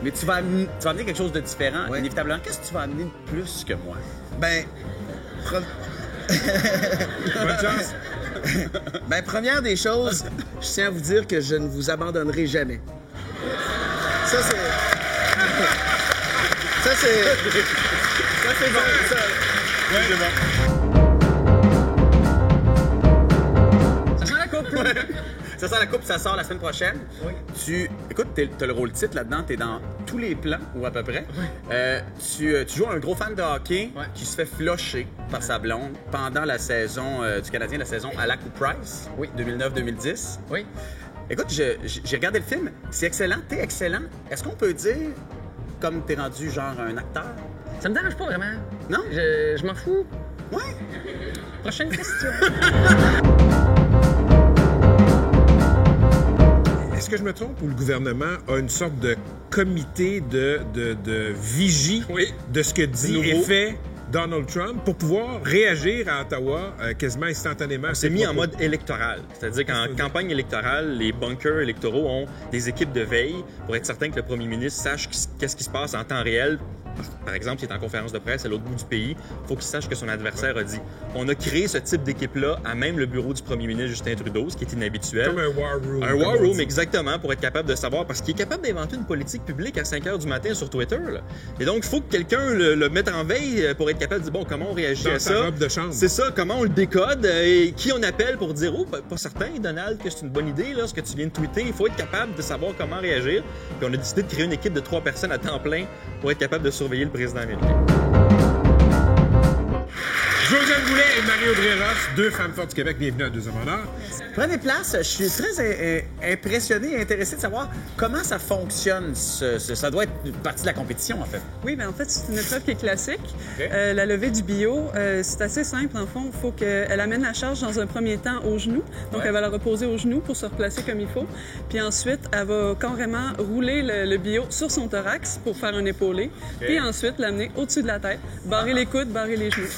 Mais tu vas amener quelque chose de différent, inévitablement. Qu'est-ce que tu vas amener de plus que moi? Ben... Bonne chance. Ben, première des choses, je tiens à vous dire que je ne vous abandonnerai jamais. Ça, c'est... Ça, c'est bon, ça. Ouais, c'est bon. Ça sent la coupe! Ça sent la coupe, ça sort la semaine prochaine. Oui. Écoute, t'as le rôle titre là-dedans, t'es dans tous les plans, ou à peu près. Oui. Tu joues un gros fan de hockey qui se fait flusher par sa blonde pendant la saison du Canadien, la saison à Lac ou Price, 2009-2010. Oui. Écoute, j'ai regardé le film, c'est excellent, t'es excellent. Est-ce qu'on peut dire, comme t'es rendu genre un acteur? Ça me dérange pas vraiment. Non? Je m'en fous. Ouais. Prochaine question. Est-ce que je me trompe ou le gouvernement a une sorte de comité de vigie de ce que dit et fait Donald Trump pour pouvoir réagir à Ottawa quasiment instantanément? C'est mis en mode électoral. C'est-à-dire qu'en campagne électorale, les bunkers électoraux ont des équipes de veille pour être certain que le premier ministre sache qu'est-ce qui se passe en temps réel. Par exemple, s'il est en conférence de presse à l'autre bout du pays, il faut qu'il sache que son adversaire a dit. On a créé ce type d'équipe-là à même le bureau du premier ministre Justin Trudeau, ce qui est inhabituel. Comme un war room. Un war room, exactement, pour être capable de savoir, parce qu'il est capable d'inventer une politique publique à 5 h du matin sur Twitter. Là. Et donc, il faut que quelqu'un le mette en veille pour être capable de dire, bon, comment on réagit à ça? Robe de chambre. C'est ça, comment on le décode et qui on appelle pour dire, oh, pas certain, Donald, que c'est une bonne idée, là, ce que tu viens de tweeter. Il faut être capable de savoir comment réagir. Puis on a décidé de créer une équipe de 3 personnes à temps plein pour être capable de surveiller le président américain. Josiane Goulet et Marie-Audrey Ross, 2 femmes fortes du Québec. Bienvenue à Deux Hommes en Or. Prenez place. Je suis très impressionné et intéressé de savoir comment ça fonctionne. Ça doit être une partie de la compétition, en fait. Oui, bien en fait, c'est une épreuve qui est classique. Okay. La levée du bio, c'est assez simple. En fond, il faut qu'elle amène la charge dans un premier temps au genou. Donc, elle va la reposer au genou pour se replacer comme il faut. Puis ensuite, elle va carrément rouler le bio sur son thorax pour faire un épaulé. Okay. Puis ensuite, l'amener au-dessus de la tête, barrer les coudes, barrer les genoux.